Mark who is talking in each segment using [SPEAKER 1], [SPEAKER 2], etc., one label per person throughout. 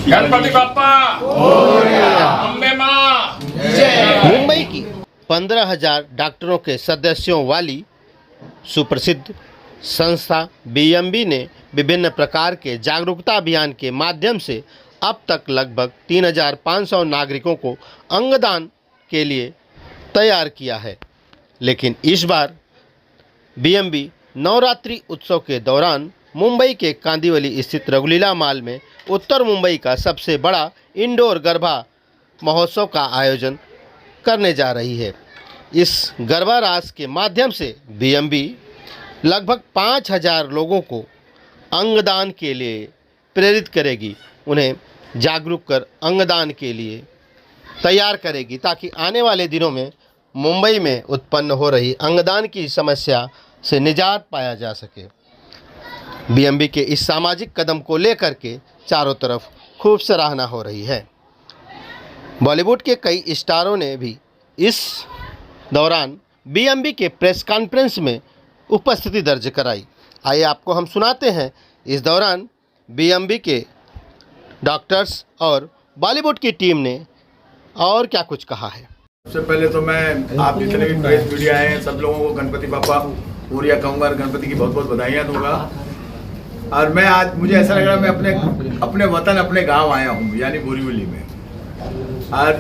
[SPEAKER 1] गणपति बाप्पा अम्बे मां
[SPEAKER 2] मुंबई की 15,000 डॉक्टरों के सदस्यों वाली सुप्रसिद्ध संस्था बीएमबी ने विभिन्न प्रकार के जागरूकता अभियान के माध्यम से अब तक लगभग 3,500 नागरिकों को अंगदान के लिए तैयार किया है। लेकिन इस बार बीएमबी नवरात्रि उत्सव के दौरान मुंबई के कांदिवली स्थित रघुलीला मॉल में उत्तर मुंबई का सबसे बड़ा इंडोर गरबा महोत्सव का आयोजन करने जा रही है। इस गरबा रास के माध्यम से बीएमबी लगभग 5,000 लोगों को अंगदान के लिए प्रेरित करेगी, उन्हें जागरूक कर अंगदान के लिए तैयार करेगी ताकि आने वाले दिनों में मुंबई में उत्पन्न हो रही अंगदान की समस्या से निजात पाया जा सके। बीएमबी के इस सामाजिक कदम को लेकर के चारों तरफ खूब सराहना हो रही है। बॉलीवुड के कई स्टारों ने भी इस दौरान बीएमबी के प्रेस कॉन्फ्रेंस में उपस्थिति दर्ज कराई। आइए आपको हम सुनाते हैं इस दौरान बीएमबी के डॉक्टर्स और बॉलीवुड की टीम ने और क्या कुछ कहा है।
[SPEAKER 3] सबसे पहले तो मैं आप जितने भी प्रेस मीडिया हैं सब लोगों को गणपति बाप्पा पूरिया कहूँगा और गणपति की बहुत बहुत बधाइयाँ दूंगा। और मैं आज मुझे ऐसा लग रहा है मैं अपने वतन अपने गांव आया हूँ, यानी बोरीवली में। और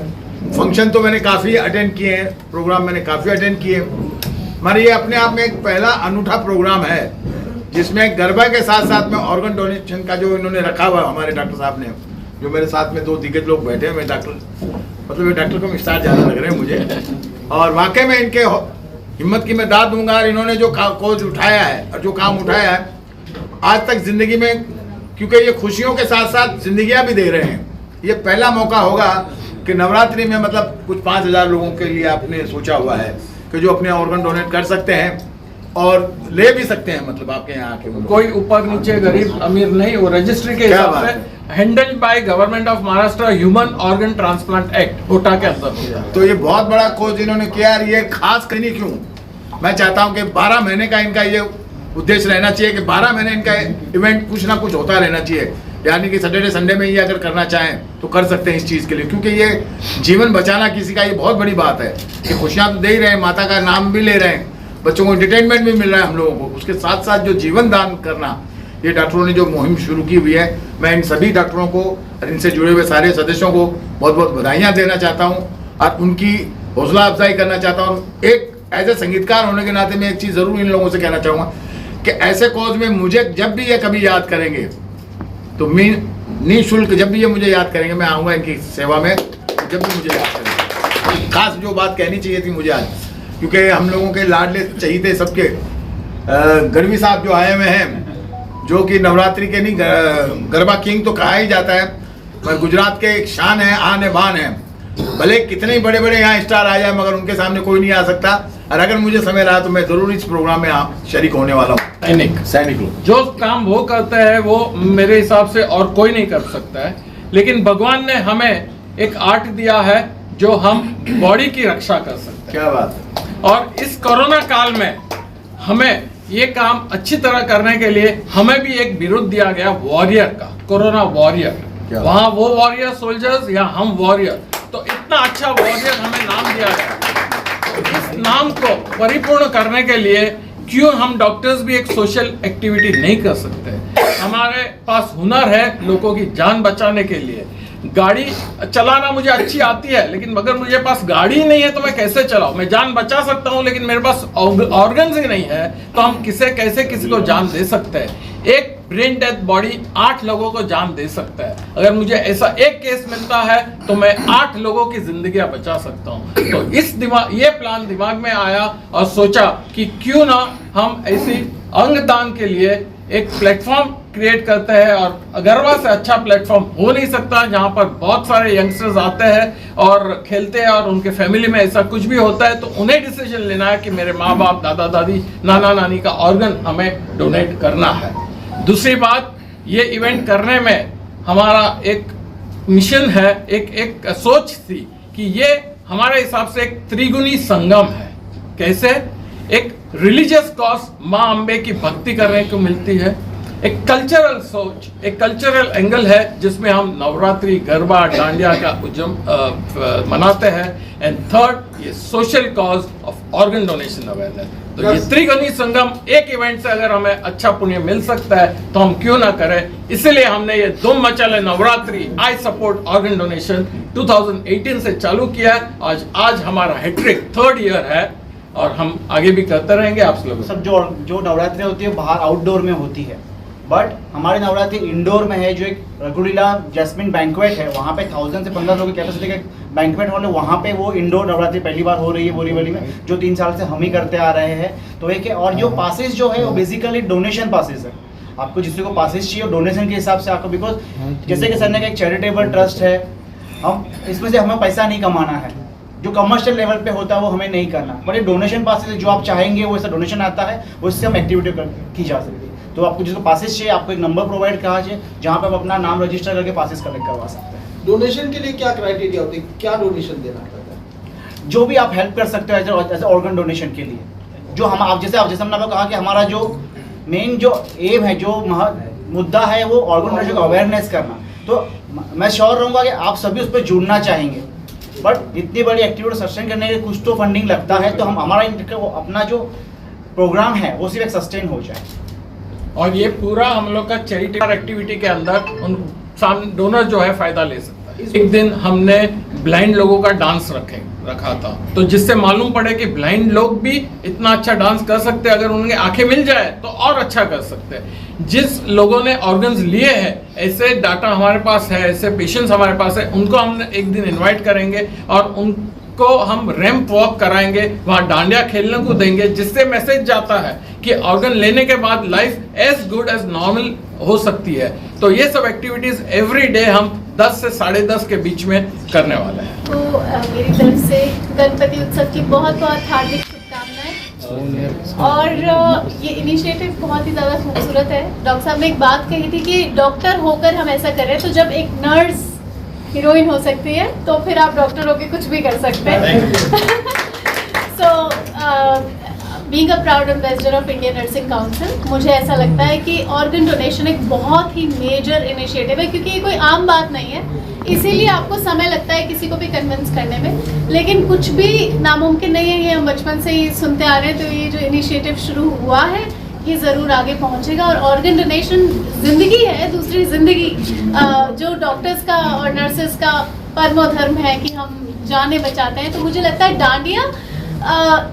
[SPEAKER 3] फंक्शन तो मैंने काफ़ी अटेंड किए हैं, प्रोग्राम मैंने काफ़ी अटेंड किए। हमारे ये अपने आप में एक पहला अनूठा प्रोग्राम है जिसमें गरबा के साथ साथ में ऑर्गन डोनेशन का जो इन्होंने रखा हुआ हमारे डॉक्टर साहब ने, जो मेरे साथ में 2 दिग्गज लोग बैठे हैं, मैं मतलब ये डॉक्टर को स्टार ज़्यादा लग रहे हैं मुझे। और वाकई में इनके हिम्मत की मैं दाद दूंगा। और इन्होंने जो कोच उठाया है और जो काम उठाया है आज तक ज़िंदगी में, क्योंकि ये खुशियों के साथ साथ जिंदगियां भी दे रहे हैं, ये पहला मौका होगा कि नवरात्रि में मतलब कुछ 5,000 लोगों के लिए आपने सोचा हुआ है कि जो अपने ऑर्गन डोनेट कर सकते हैं और ले भी सकते हैं। मतलब आपके यहाँ आके
[SPEAKER 1] कोई ऊपर नीचे गरीब अमीर नहीं, वो रजिस्ट्री के हिसाब से handled by government of Maharashtra human organ transplant act होटा के अंदर।
[SPEAKER 3] तो ये बहुत बड़ा कोच इन्होंने किया है। ये खास कहीं क्यों, मैं चाहता हूँ कि 12 महीने का इनका ये उद्देश्य रहना चाहिए कि 12 महीने इनका इवेंट कुछ ना कुछ होता रहना चाहिए। यानी कि सैटरडे संडे में ये अगर करना चाहें तो कर सकते हैं इस चीज़ के लिए, क्योंकि ये जीवन बचाना किसी का ये बहुत बड़ी बात है कि खुशियाँ तो दे ही रहे हैं, माता का नाम भी ले रहे हैं, बच्चों को एंटरटेनमेंट भी मिल रहा है हम लोगों को, उसके साथ साथ जो जीवन दान करना, ये डॉक्टरों ने जो मुहिम शुरू की हुई है, मैं इन सभी डॉक्टरों को और इनसे जुड़े हुए सारे सदस्यों को बहुत बहुत बधाइयाँ देना चाहता हूँ और उनकी हौसला अफजाई करना चाहता हूँ। एक एज ए संगीतकार होने के नाते मैं एक चीज़ ज़रूर इन लोगों से कहना चाहूँगा कि ऐसे कॉज में मुझे जब भी ये कभी याद करेंगे तो निःशुल्क जब भी ये मुझे याद करेंगे मैं आऊँगा इनकी सेवा में, जब भी मुझे याद करेंगे। खास जो बात कहनी चाहिए थी मुझे आज, क्योंकि हम लोगों के लाडले चाहिए थे सबके गढ़वी साहब जो आए हुए हैं, जो कि नवरात्रि के नहीं गरबा किंग तो कहा ही जाता है, पर गुजरात के एक शान है, आन है, बान है। भले कितने ही बड़े बड़े यहाँ स्टार आ जाए मगर उनके सामने कोई नहीं आ सकता। और अगर मुझे समय रहा तो मैं जरूर इस प्रोग्राम में शरीक होने वाला हूँ। सैनिक लोग
[SPEAKER 1] जो काम वो करते हैं वो मेरे हिसाब से और कोई नहीं कर सकता है, लेकिन भगवान ने हमें एक आर्ट दिया है जो हम बॉडी की रक्षा कर सकते हैं।
[SPEAKER 3] क्या बात है।
[SPEAKER 1] और इस कोरोना काल में हमें ये काम अच्छी तरह करने के लिए हमें भी एक बिरुद दिया गया वॉरियर का, कोरोना वॉरियर। वहाँ वो वॉरियर सोल्जर्स या हम वॉरियर, तो इतना अच्छा वॉरियर हमें नाम दिया गया। इस नाम को परिपूर्ण करने के लिए क्यों हम डॉक्टर्स भी एक सोशल एक्टिविटी नहीं कर सकते। हमारे पास हुनर है लोगों की जान बचाने के लिए। गाड़ी चलाना मुझे अच्छी आती है, लेकिन अगर मुझे पास गाड़ी नहीं है तो मैं कैसे चलाऊं। मैं जान बचा सकता हूं लेकिन मेरे पास ऑर्गन्स ही नहीं है, तो हम कैसे किसी को जान दे सकते हैं। एक ब्रेन डेथ बॉडी 8 लोगों को जान दे सकता है। अगर मुझे ऐसा एक केस मिलता है तो मैं 8 लोगों की जिंदगियां बचा सकता हूं। तो ये प्लान दिमाग में आया और सोचा कि क्यों ना हम ऐसी अंगदान के लिए एक प्लेटफॉर्म क्रिएट करते हैं। और गरबा से अच्छा प्लेटफॉर्म हो नहीं सकता जहां पर बहुत सारे यंगस्टर्स आते हैं और खेलते हैं और उनके फैमिली में ऐसा कुछ भी होता है तो उन्हें डिसीजन लेना है कि मेरे माँ बाप, दादा दादी, नाना नानी का ऑर्गन हमें डोनेट करना है। दूसरी बात, ये इवेंट करने में हमारा एक मिशन है, एक सोच थी कि ये हमारे हिसाब से एक त्रिगुणी संगम है। कैसे? एक रिलीजियस कॉज माँ अम्बे की भक्ति करने को मिलती है, एक कल्चरल सोच, एक कल्चरल एंगल है जिसमें हम नवरात्रि, गरबा, डांडिया का मनाते हैं। एंड थर्ड, ये social cause of organ donation awareness. तो ये त्रिगुणी संगम एक इवेंट से अगर हमें अच्छा पुण्य मिल सकता है तो हम क्यों ना करें। इसलिए हमने ये धूम मचाले Navratri I support organ donation 2018 से चालू किया है। आज हमारा हैट्रिक 3rd ईयर है और हम आगे भी करते रहेंगे। आप लोग
[SPEAKER 4] सब जो नवरात्रि होती है बाहर आउटडोर में होती है, बट हमारी नवरात्रि इंडोर में है। जो एक रघुलीला जैस्मिन बैंक्वेट है, वहाँ पे 1000 से 15 लोगों की कैपेसिटी का बैंक्वेट हॉल है। वहाँ पे वो इंडोर नवरात्रि पहली बार हो रही है बोरीवली में, जो 3 साल से हम ही करते आ रहे हैं। तो एक है, और जो पासेस जो है वो बेसिकली डोनेशन पासेस है। आपको जिससे को पासेस चाहिए डोनेशन के हिसाब से आपको, बिकॉज जैसे कि सर ने कहा एक चैरिटेबल ट्रस्ट है, हम इसमें से हमें पैसा नहीं कमाना है। जो कमर्शियल लेवल पे होता है वो हमें नहीं करना, बट ये डोनेशन पासेस जो आप चाहेंगे वो ऐसा डोनेशन आता है, उससे हम एक्टिविटी की जा सकती है। तो आपको जिसको पासेस चाहिए, आपको एक नंबर प्रोवाइड करा चाहिए जहाँ पे आप अपना नाम रजिस्टर करके पासेस कलेक्ट करवा सकते हैं।
[SPEAKER 5] डोनेशन के लिए क्या क्राइटेरिया होती है, क्या डोनेशन देना पड़ता है?
[SPEAKER 4] जो भी आप हेल्प कर सकते हो एज ऑर्गन डोनेशन के लिए, जो हम आप जैसे हमने आपको कहा कि हमारा जो मेन जो एम है, जो मुद्दा है वो ऑर्गन डोनेशन का अवेयरनेस करना। तो मैं श्योर रहूँगा कि आप सभी उस पर जुड़ना चाहेंगे, बट इतनी बड़ी एक्टिविटी सस्टेन करने के लिए कुछ तो फंडिंग लगता है। तो हम हमारा अपना जो प्रोग्राम है वो सिर्फ एक सस्टेन हो जाए।
[SPEAKER 1] और ये पूरा हम लोग का चैरिटेबल एक्टिविटी के अंदर उन सामने डोनर जो है फायदा ले सकता है। एक दिन हमने ब्लाइंड लोगों का डांस रखा था, तो जिससे मालूम पड़े कि ब्लाइंड लोग भी इतना अच्छा डांस कर सकते हैं, अगर उनके आंखें मिल जाए तो और अच्छा कर सकते हैं। जिस लोगों ने ऑर्गन्स लिए हैं, ऐसे डाटा हमारे पास है, ऐसे पेशेंट्स हमारे पास है, उनको हम एक दिन इन्वाइट करेंगे और उनको हम रैंप वॉक कराएंगे, वहाँ डांडिया खेलने को देंगे, जिससे मैसेज जाता है कि ऑर्गन लेने के बाद life as good as normal हो सकती है। तो ये सब एक्टिविटीज एवरी डे हम 10 से 10:30 के बीच में करने वाले हैं।
[SPEAKER 6] तो मेरी तरफ से गणपति उत्सव की बहुत बहुत हार्दिक शुभकामनाएं। और ये इनिशिएटिव बहुत ही ज़्यादा खूबसूरत है। डॉक्टर साहब ने एक बात कही थी कि डॉक्टर होकर हम ऐसा करें, तो जब एक नर्स हीरोइन हो सकती है तो फिर आप डॉक्टर होकर कुछ भी कर सकते हैं। So being a proud ambassador of Indian nursing council, मुझे ऐसा लगता है कि ऑर्गन डोनेशन एक बहुत ही मेजर इनिशिएटिव है, क्योंकि ये कोई आम बात नहीं है। इसीलिए आपको समय लगता है किसी को भी कन्विंस करने में, लेकिन कुछ भी नामुमकिन नहीं है। ये हम बचपन से ही सुनते आ रहे हैं। तो ये जो इनिशिएटिव शुरू हुआ है ये ज़रूर आगे पहुंचेगा। और ऑर्गन डोनेशन ज़िंदगी है, दूसरी ज़िंदगी, जो डॉक्टर्स का और नर्सेस का परमो धर्म है कि हम जानें बचाते हैं। तो मुझे लगता है डांडिया,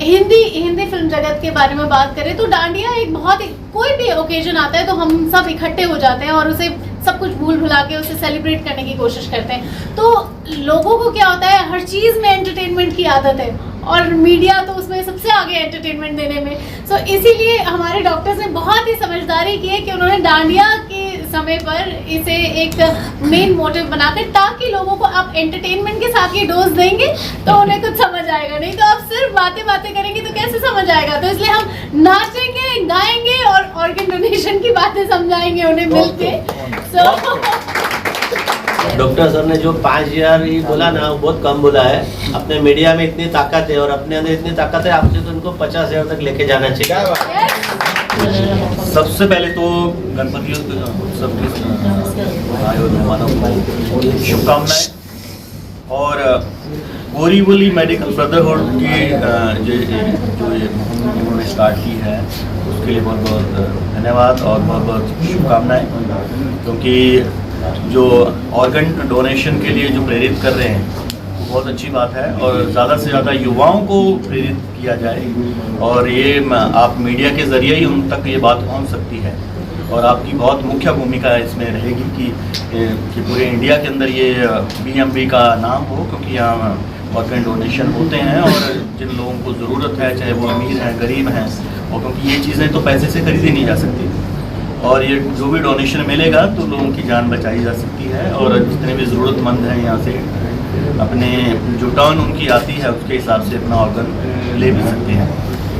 [SPEAKER 6] हिंदी फिल्म जगत के बारे में बात करें तो डांडिया एक बहुत ही, कोई भी ओकेजन आता है तो हम सब इकट्ठे हो जाते हैं और उसे सब कुछ भूल भुला के उसे सेलिब्रेट करने की कोशिश करते हैं। तो लोगों को क्या होता है, हर चीज़ में एंटरटेनमेंट की आदत है और मीडिया तो उसमें सबसे आगे एंटरटेनमेंट देने में। सो इसीलिए हमारे डॉक्टर्स ने बहुत ही समझदारी की है कि उन्होंने डांडिया के समय पर इसे एक मेन मोटिव बनाकर, ताकि लोगों को आप एंटरटेनमेंट के साथ ये डोज देंगे तो उन्हें कुछ समझ आएगा। नहीं तो आप सिर्फ बातें करेंगे तो कैसे समझ आएगा। तो इसलिए हम नाचेंगे, गाएंगे और ऑर्गन डोनेशन की बातें समझाएंगे उन्हें मिलके।
[SPEAKER 7] डॉक्टर सर ने जो 5 ईयर ही बोला ना, वो बहुत कम बोला है। अपने मीडिया में इतनी ताकत है और अपने अंदर इतनी ताकत है, आपसे तो उनको 50 ईयर तक लेके जाना चाहिए।
[SPEAKER 8] सबसे पहले तो गणपति उत्सव के भाइयों मेहमानों को शुभकामनाएं। और बोरीवली मेडिकल ब्रदरहुड की जो ये मुहिम इन्होंने स्टार्ट की है उसके लिए बहुत बहुत धन्यवाद और बहुत बहुत शुभकामनाएं। क्योंकि जो ऑर्गन डोनेशन के लिए जो प्रेरित कर रहे हैं वो बहुत अच्छी बात है और ज़्यादा से ज़्यादा युवाओं को प्रेरित किया जाए। और ये आप मीडिया के ज़रिए ही उन तक ये बात पहुंच सकती है और आपकी बहुत मुख्य भूमिका इसमें रहेगी कि पूरे इंडिया के अंदर ये BMB का नाम हो, क्योंकि यहाँ ऑर्गन डोनेशन होते हैं और जिन लोगों को ज़रूरत है, चाहे वो अमीर हैं गरीब हैं, और क्योंकि ये चीज़ें तो पैसे से खरीदी नहीं जा सकती और ये जो भी डोनेशन मिलेगा तो लोगों की जान बचाई जा सकती है। और जितने भी ज़रूरतमंद हैं यहाँ से अपने जो टर्न उनकी आती है उसके हिसाब से अपना ऑर्गन ले भी सकते हैं।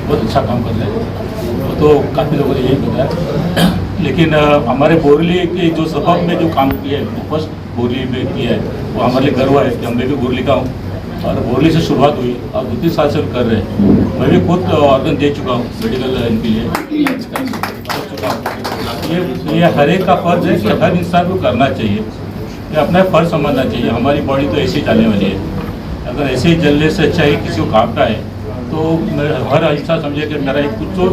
[SPEAKER 9] बहुत अच्छा काम कर रहे हैं, तो काफ़ी लोगों ने यही बताया। लेकिन हमारे बोरीवली के जो सबब में जो काम किया है वो फर्स्ट बोरीवली में किया है, वो हमारे लिए गर्व है कि मैं भी बोरीवली का हूँ और बोरीवली से शुरुआत हुई और 2-3 साल से कर रहे हैं। मैं भी खुद ऑर्गन दे चुका हूँ मेडिकल इनके लिए, चुका हूँ। ये हर एक का फर्ज है कि हर इंसान को करना चाहिए, ये अपना फर्ज समझना चाहिए। हमारी बॉडी तो ऐसे ही चलने वाली है, अगर ऐसे ही जलने से अच्छा है किसी को काम का है तो हर इंसान समझे कि मेरा कुछ तो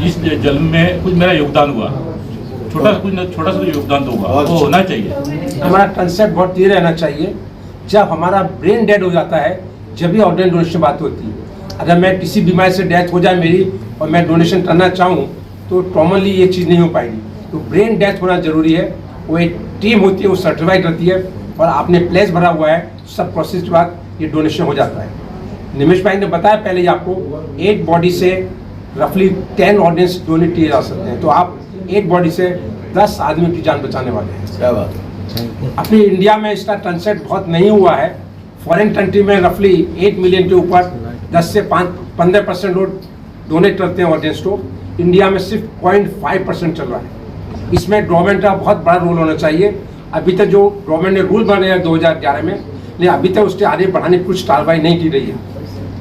[SPEAKER 9] इस जन्म में कुछ मेरा योगदान हुआ, छोटा सा योगदान तो हुआ, वो होना चाहिए।
[SPEAKER 10] हमारा कंसेप्ट बहुत क्लियर रहना चाहिए। जब हमारा ब्रेन डेड हो जाता है जब भी ऑर्गन डोनेशन बात होती है। अगर मैं किसी बीमारी से डेथ हो जाए मेरी और मैं डोनेशन करना चाहूँ तो कॉमनली ये चीज़ नहीं हो पाएगी। तो ब्रेन डेथ होना जरूरी है। वो एक टीम होती है, वो सर्टिफाइड रहती है और आपने प्लेस भरा हुआ है, सब प्रोसेस के बाद ये डोनेशन हो जाता है। निमेश भाई ने बताया पहले ही आपको, एक बॉडी से रफली 10 ऑर्गन्स डोनेट किए जा सकते हैं। तो आप एक बॉडी से 10 आदमी की जान बचाने वाले हैं।
[SPEAKER 3] क्या बात है।
[SPEAKER 10] अपनी इंडिया में इसका कंसेप्ट बहुत नहीं हुआ है। फॉरेन कंट्री में रफली 8 मिलियन के ऊपर 10 से 15% लोग डोनेट करते हैं ऑर्गन्स को। इंडिया में सिर्फ 0.5% चल रहा है। इसमें गवर्नमेंट का बहुत बड़ा रोल होना चाहिए। अभी तक जो गवर्नमेंट ने रूल बनाया है 2011 में, लेकिन अभी तक उसके आगे बढ़ाने की कुछ कार्रवाई नहीं की रही है।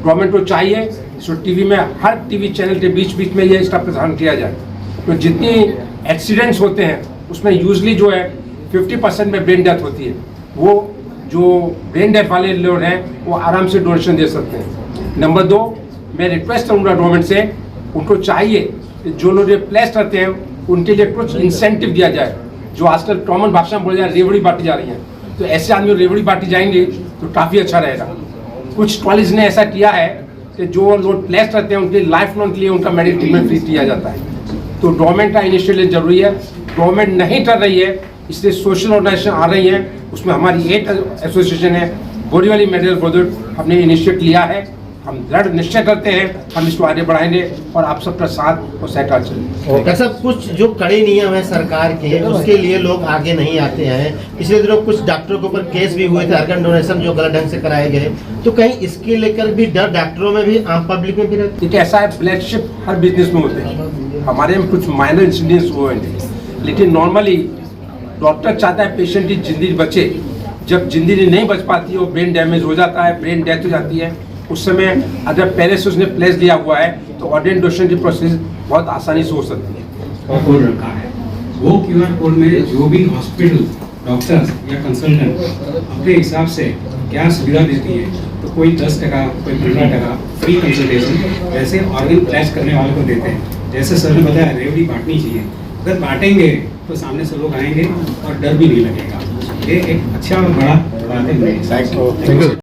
[SPEAKER 10] गवर्नमेंट को चाहिए इसको टीवी में, हर टीवी चैनल के बीच बीच में ये इसका प्रसारण किया जाए। तो जितनी एक्सीडेंट्स होते हैं उसमें यूजली जो है 50% में ब्रेन डेथ होती है। वो जो ब्रेन डेथ वाले लोग हैं वो आराम से डोनेशन दे सकते हैं। नंबर 2, मैं रिक्वेस्ट करूँगा गवर्नमेंट से, उनको चाहिए कि जो लोग ये प्लेस करते हैं उनके लिए कुछ इंसेंटिव दिया जाए। जो आजकल कॉमन भाषा में बोला जाए रेवड़ी बांटी जा रही है, तो ऐसे आदमी रेवड़ी बांटी जाएंगे तो काफ़ी अच्छा रहेगा। कुछ कॉलेज ने ऐसा किया है कि जो लोग प्लेस करते हैं उनके लाइफ लॉन्ग के लिए उनका मेडिकल ट्रीटमेंट फ्री किया जाता है। तो गवर्नमेंट का इनिशिएटिव जरूरी है। गवर्नमेंट नहीं कर रही है, इसलिए सोशल ऑर्गेनाइजेशन आ रही हैं। उसमें हमारी एक एसोसिएशन है बोरीवली मेडिकल ब्रदरहुड, हमने इनिशिएट लिया है। हम दृढ़ निश्चय करते हैं हम इसको आगे बढ़ाएंगे और आप सबका साथ और सहकार चलेंगे।
[SPEAKER 2] डॉक्टर साहब, कुछ जो कड़े नियम है सरकार के उसके लिए लोग आगे नहीं आते हैं। पिछले दिनों कुछ डॉक्टरों के ऊपर केस भी हुए थे ऑर्गन डोनेशन जो गलत ढंग से कराए गए, तो कहीं इसके लेकर भी डर डॉक्टरों में भी, आम पब्लिक में भी रहता है?
[SPEAKER 10] एक ऐसा है, ब्लैक शिप हर बिजनेस में होते हैं। हमारे में कुछ माइनर इंसिडेंट्स हुए हैं, लेकिन नॉर्मली डॉक्टर चाहता है पेशेंट की जिंदगी बचे। जब जिंदगी नहीं बच पाती है, वो ब्रेन डैमेज हो जाता है, ब्रेन डेथ हो जाती है, उस समय अगर पहले से उसने प्लेस लिया हुआ है तो ऑर्गन डोनेशन की प्रोसेस बहुत आसानी से हो सकती है।
[SPEAKER 11] कोड रखा है, वो QR कोड में जो भी हॉस्पिटल, डॉक्टर्स या कंसल्टेंट अपने हिसाब से क्या सुविधा देती है, तो कोई 10%, कोई 15% फ्री कंसल्टेशन वैसे ऑर्गन प्लेस करने वाले को देते हैं। जैसे सर ने बताया रेवड़ी बांटनी चाहिए, अगर बांटेंगे तो सामने से लोग आएंगे और डर भी नहीं लगेगा। ये एक अच्छा और बड़ा है।
[SPEAKER 3] Thank you.